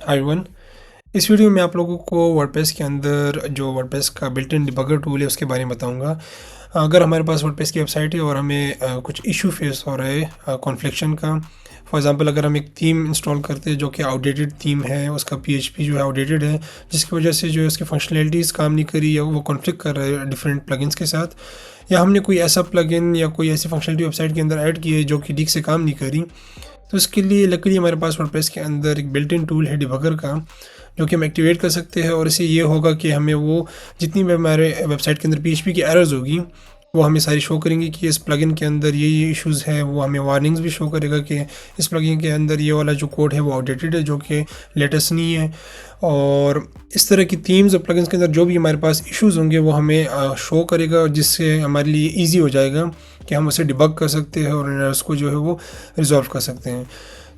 Hi everyone. इस video में आप लोगों को वर्डप्रेस के अंदर जो वर्डप्रेस का बिल्ट इन डिबगर टूल है उसके बारे में बताऊंगा। अगर हमारे पास वर्डप्रेस की वेबसाइट है और हमें कुछ इशू फेस हो रहा है कॉन्फ्लिक्शन का। फॉर एग्जांपल अगर हम एक थीम इंस्टॉल करते हैं जो कि आउटडेटेड थीम है, उसका पीएचपी जो है आउटडेटेड है, जिसकी वजह से जो है उसकी फंक्शनैलिटीज़ काम नहीं करी या वो कॉन्फ्लिक्ट कर रहा है डिफरेंट प्लगइन्स के साथ, या हमने कोई ऐसा प्लगइन या कोई ऐसी फंक्शनलिटी वेबसाइट के अंदर ऐड की है जो कि ठीक से काम नहीं करी, तो इसके लिए लकीली हमारे पास वर्डप्रेस के अंदर एक बिल्ट इन टूल है डिबगर का, जो कि हम एक्टिवेट कर सकते हैं। और इससे ये होगा कि हमें वो जितनी भी हमारे वेबसाइट के अंदर पीएचपी की एरर्स होगी वो हमें सारी शो करेंगी कि इस प्लगइन के अंदर ये इश्यूज़ है। वो हमें वार्निंग्स भी शो करेगा कि इस प्लगइन के अंदर ये वाला जो कोड है वो आउटडेटेड है, जो कि लेटेस्ट नहीं है। और इस तरह की थीम्स और प्लगइन्स के अंदर जो भी हमारे पास इश्यूज़ होंगे वो हमें शो करेगा, जिससे हमारे लिए ईजी हो जाएगा कि हम उसे डिबग कर सकते हैं और एरर्स को जो है वो रिजॉल्व कर सकते हैं।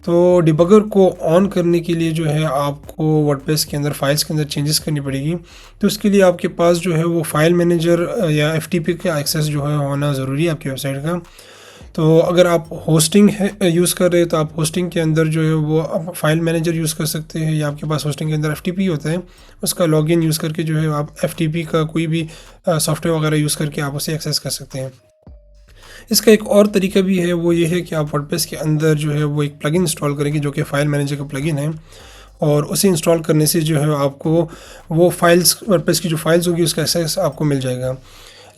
तो डिबगर को ऑन करने के लिए जो है आपको वर्डप्रेस के अंदर फाइल्स के अंदर चेंजेस करनी पड़ेगी। तो उसके लिए आपके पास जो है वो फाइल मैनेजर या एफटीपी का एक्सेस जो है होना ज़रूरी है आपकी वेबसाइट का। तो अगर आप होस्टिंग है यूज़ कर रहे हैं तो आप होस्टिंग के अंदर जो है वो आप फाइल मैनेजर यूज़ कर सकते हैं, या आपके पास होस्टिंग के अंदर एफटीपी होता है, उसका लॉगिन यूज़ करके जो है आप एफटीपी का कोई भी सॉफ्टवेयर वगैरह यूज़ करके आप उसे एक्सेस कर सकते हैं। इसका एक और तरीका भी है, वो ये है कि आप वर्डप्रेस के अंदर जो है वो एक प्लगइन इंस्टॉल करेंगे जो कि फ़ाइल मैनेजर का प्लगइन है, और उसे इंस्टॉल करने से जो है आपको वो फाइल्स वर्डप्रेस की जो फाइल्स होगी उसका एक्सेस आपको मिल जाएगा।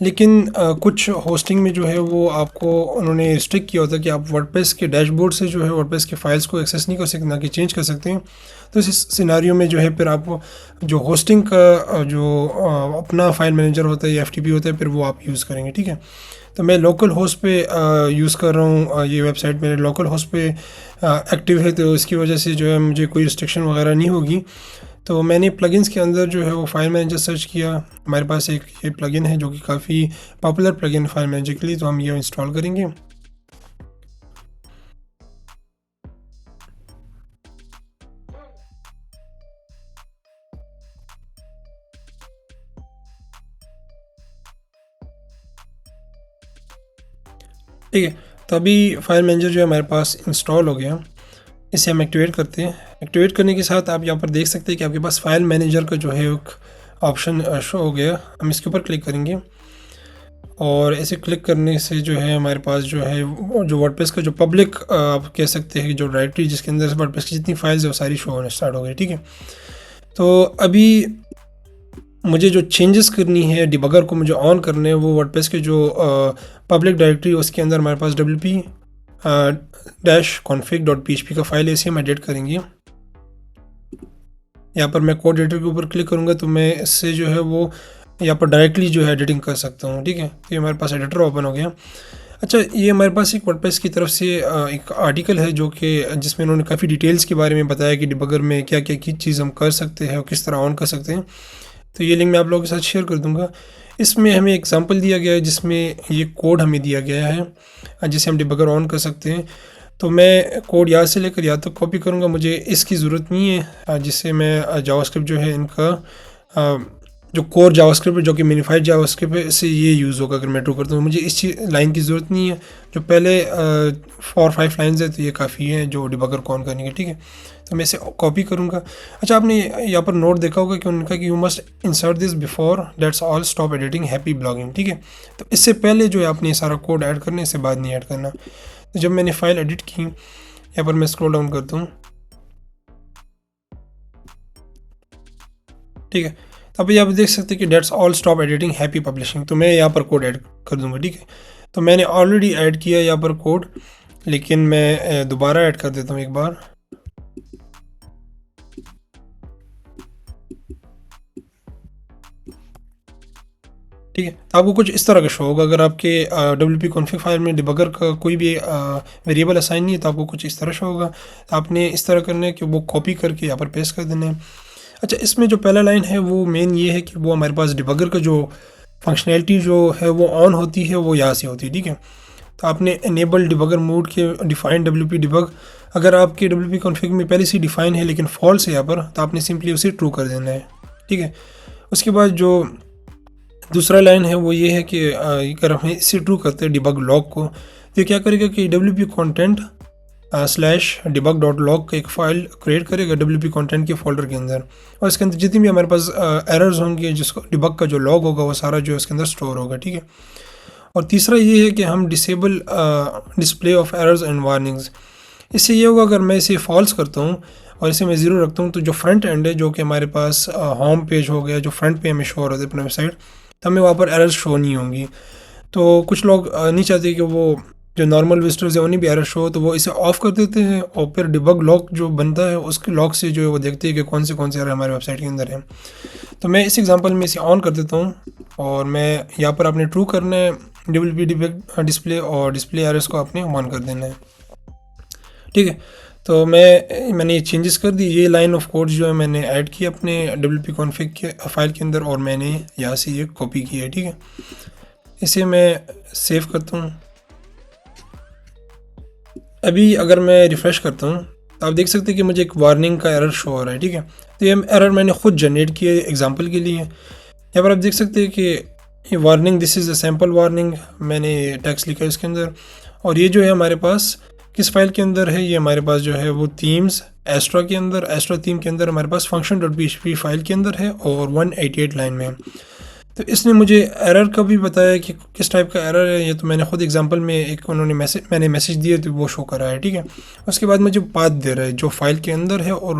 लेकिन कुछ होस्टिंग में जो है वो आपको उन्होंने रिस्ट्रिक्ट किया होता है कि आप वर्डप्रेस के डैशबोर्ड से जो है वर्डप्रेस के फाइल्स को एक्सेस नहीं कर सकते, ना कि चेंज कर सकते हैं। तो इस सिनारियो में जो है फिर आपको जो होस्टिंग का जो अपना फाइल मैनेजर होता है या एफटीपी होता है फिर वो आप यूज़ करेंगे, ठीक है। तो मैं लोकल होस्ट पे यूज़ कर रहा हूँ, ये वेबसाइट मेरे लोकल होस्ट पे एक्टिव है, तो इसकी वजह से जो है मुझे कोई रिस्ट्रिक्शन वगैरह नहीं होगी। तो मैंने प्लगइन्स के अंदर जो है वो फाइल मैनेजर सर्च किया। हमारे पास एक ये प्लगइन है जो कि काफ़ी पॉपुलर प्लगइन फाइल मैनेजर के लिए, तो हम ये इंस्टॉल करेंगे। ठीक है, तो अभी फाइल मैनेजर जो है हमारे पास इंस्टॉल हो गया। इसे हम एक्टिवेट करते हैं। एक्टिवेट करने के साथ आप यहाँ पर देख सकते हैं कि आपके पास फाइल मैनेजर का जो है एक ऑप्शन शो हो गया। हम इसके ऊपर क्लिक करेंगे और ऐसे क्लिक करने से जो है हमारे पास जो है जो वर्डप्रेस का जो पब्लिक आप कह सकते हैं कि जो डायरेक्टरी जिसके अंदर वर्डप्रेस की जितनी फाइल्स है वो सारी शो होना स्टार्ट हो गई, ठीक है। तो अभी मुझे जो चेंजेस करनी है डिबगर को मुझे ऑन करने हैं, वो वर्डप्रेस के जो पब्लिक डायरेक्टरी उसके अंदर हमारे पास wp-config.php का फाइल है, इसे हम एडिट करेंगे। यहाँ पर मैं कोड एडिटर के ऊपर क्लिक करूँगा तो मैं इससे जो है वो यहाँ पर डायरेक्टली जो है एडिटिंग कर सकता हूँ, ठीक है। तो ये हमारे पास एडिटर ओपन हो गया। अच्छा, ये हमारे पास एक वर्डप्रेस की तरफ से एक आर्टिकल है जो कि जिसमें उन्होंने काफ़ी डिटेल्स के बारे में बताया कि डिबगर में क्या क्या की चीज़ हम कर सकते हैं और किस तरह ऑन कर सकते हैं। तो ये लिंक मैं आप लोगों के साथ शेयर कर दूंगा। इसमें हमें एग्जांपल दिया गया है जिसमें ये कोड हमें दिया गया है जिसे हम डिबगर ऑन कर सकते हैं। तो मैं कोड यहाँ से लेकर या तो कॉपी करूँगा, मुझे इसकी ज़रूरत नहीं है, जिससे मैं जावास्क्रिप्ट जो है इनका जो कोर जावास्क्रिप्ट है जो कि मिनिफाइड जावास्क्रिप्ट है, इससे ये यूज़ होगा अगर मैं ट्रू करता हूँ। मुझे इस लाइन की ज़रूरत नहीं है, जो पहले 4-5 लाइन्स है तो ये काफ़ी है जो डिबगर को ऑन करने के, ठीक है। तो मैं इसे कॉपी करूँगा। अच्छा, आपने यहाँ पर नोट देखा होगा कि उनका कि you must insert this before that's all stop editing happy blogging, ठीक है। तो इससे पहले जो है आपने सारा कोड ऐड करना है, इससे बाद नहीं ऐड करना। तो जब मैंने फाइल एडिट की, यहाँ पर मैं स्क्रॉल डाउन करता हूँ, ठीक है। तो अभी आप देख सकते हैं कि that's all stop editing happy publishing. तो मैं यहाँ पर कोड ऐड कर दूँगा, ठीक है। तो मैंने ऑलरेडी ऐड किया यहाँ पर कोड, लेकिन मैं दोबारा ऐड कर देता हूँ एक बार। ठीक है, तो आपको कुछ इस तरह का शो होगा। अगर आपके WP कॉन्फ़िग फाइल में डिबगर का कोई भी वेरिएबल असाइन नहीं है तो आपको कुछ इस तरह शो होगा। तो आपने इस तरह करना है कि वो कॉपी करके यहाँ पर पेस्ट कर देना है। अच्छा, इसमें जो पहला लाइन है वो मेन ये है कि वो हमारे पास डिबगर का जो फंक्शनैलिटी जो है वो ऑन होती है, वो यहाँ से होती है, ठीक है। तो आपने इनेबल डिबगर मोड के डिफाइन WP डिबग, अगर आपके WP कॉन्फ़िग में पहले से डिफाइन है लेकिन फॉल्स है यहाँ पर, तो आपने सिंपली उसे ट्रू कर देना है, ठीक है। उसके बाद जो दूसरा लाइन है वो ये है कि अगर हम इसे ट्रू करते हैं डिबग लॉग को, तो क्या करेगा कि WP content slash debug dot log का एक फ़ाइल क्रिएट करेगा WP कंटेंट के फोल्डर के अंदर, और इसके अंदर जितनी भी हमारे पास एरर्स होंगे, जिसको डिबग का जो लॉग होगा वो सारा जो है उसके अंदर स्टोर होगा, ठीक है। और तीसरा ये है कि हम disable display of errors and warnings. इससे ये होगा, अगर मैं इसे फॉल्स करता हूँ और इसे मैं ज़ीरो रखता हूँ, तो जो फ्रंट एंड है, जो कि हमारे पास होम पेज हो गया, जो फ्रंट पे हमें शो हो रहा है अपना वेबसाइट, तो हमें वहाँ पर एरर्स शो नहीं होंगी। तो कुछ लोग नहीं चाहते कि वो जो नॉर्मल विजिटर्स है उन्हें भी एरर शो हो, तो वो इसे ऑफ़ कर देते हैं और फिर डिबग लॉग जो बनता है उसके लॉग से जो है वो देखते हैं कि कौन से एरर हमारे वेबसाइट के अंदर है। तो मैं इस एग्जांपल में इसे ऑन कर देता हूँ, और मैं यहाँ पर आपने ट्रू करना है WP डिबग डिस्प्ले, और डिस्प्ले एरर्स को आपने ऑन कर देना है, ठीक है। तो मैंने ये चेंजेस कर दी। ये लाइन ऑफ कोड जो है मैंने ऐड किया अपने WP कॉन्फ़िग के फाइल के अंदर, और मैंने यहाँ से ये कॉपी की है, ठीक है। इसे मैं सेव करता हूँ। अभी अगर मैं रिफ़्रेश करता हूँ तो आप देख सकते हैं कि मुझे एक वार्निंग का एरर शो हो रहा है, ठीक है। तो ये एरर मैंने खुद जनरेट किया है एग्जांपल के लिए। यहाँ पर आप देख सकते हैं कि ये warning, this is a sample warning, मैंने टेक्स्ट लिखा है इसके अंदर। और ये जो है हमारे पास किस फाइल के अंदर है, ये हमारे पास जो है वो थीम्स एस्ट्रा के अंदर, एस्ट्रा थीम के अंदर हमारे पास function.php फाइल के अंदर है, और 188 लाइन में। तो इसने मुझे एरर का भी बताया कि किस टाइप का एरर है। ये तो मैंने खुद एग्जांपल में एक उन्होंने मैंने मैसेज दिए तो वो शो कर रहा है, ठीक है। उसके बाद मुझे पाथ दे रहा है जो फाइल के अंदर है, और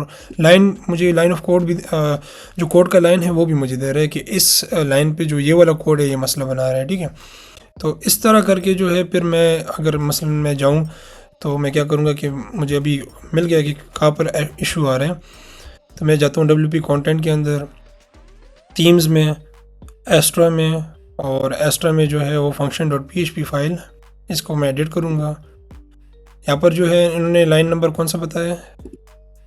मुझे लाइन ऑफ कोड भी, जो कोड का लाइन है वो भी मुझे दे रहा है कि इस लाइन पे जो ये वाला कोड है ये मसला बना रहा है, ठीक है। तो इस तरह करके जो है फिर मैं, अगर मसलन मैं जाऊँ तो मैं क्या करूँगा कि मुझे अभी मिल गया कि कहाँ पर इशू आ रहे हैं। तो मैं जाता हूँ WP कंटेंट के अंदर, थीम्स में, एस्ट्रा में, और एस्ट्रा में जो है वो function.php फाइल, इसको मैं एडिट करूँगा। यहाँ पर जो है इन्होंने लाइन नंबर कौन सा बताया है,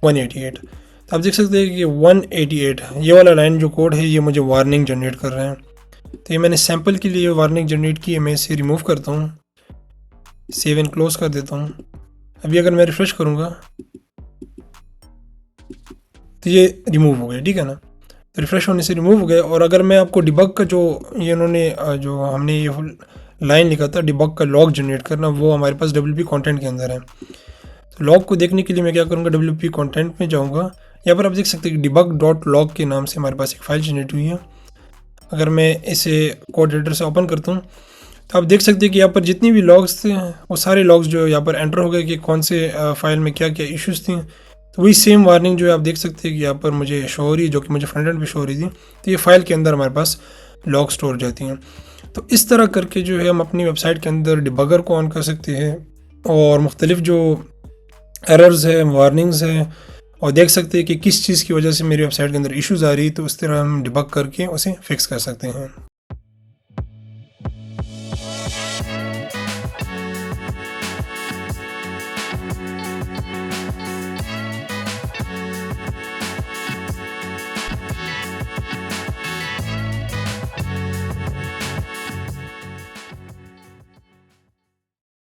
188। तो आप देख सकते हैं कि 188 ये वाला लाइन जो कोड है ये मुझे वार्निंग जनरेट कर रहे हैं। तो ये मैंने सैम्पल के लिए वार्निंग जनरेट की है, मैं इसे रिमूव करता हूँ, सेव एंड क्लोज कर देता हूँ। अभी अगर मैं रिफ़्रेश करूँगा तो ये रिमूव हो गया, ठीक है ना। तो रिफ़्रेश होने से रिमूव हो गए। और अगर मैं आपको डिबग का जो ये उन्होंने जो हमने ये लाइन लिखा था डिबग का लॉग जनरेट करना, वो हमारे पास WP कंटेंट के अंदर है। तो लॉग को देखने के लिए मैं क्या करूँगा, WP कंटेंट में जाऊँगा। यहाँ पर आप देख सकते हैं कि डिबग डॉट लॉग के नाम से हमारे पास एक फ़ाइल जनरेट हुई है। अगर मैं इसे कोड एडिटर से ओपन करता हूँ तो आप देख सकते हैं कि यहाँ पर जितनी भी लॉग्स थे वो सारे लॉग्स जो यहाँ पर एंटर हो गए कि कौन से फाइल में क्या क्या इश्यूज़ थी। तो वही सेम वार्निंग जो है आप देख सकते हैं कि यहाँ पर मुझे शो हो रही है, जो कि मुझे फ्रंट एंड पे शो हो रही थी। तो ये फाइल के अंदर हमारे पास लॉग स्टोर हो जाती हैं। तो इस तरह करके जो है हम अपनी वेबसाइट के अंदर डिबगर को ऑन कर सकते हैं, और मुख्तलिफ जो एरर्स है, वार्निंग्स है, और देख सकते हैं कि किस चीज़ की वजह से मेरी वेबसाइट के अंदर इश्यूज़ आ रही है। तो उस तरह हम डिबग करके उसे फिक्स कर सकते हैं।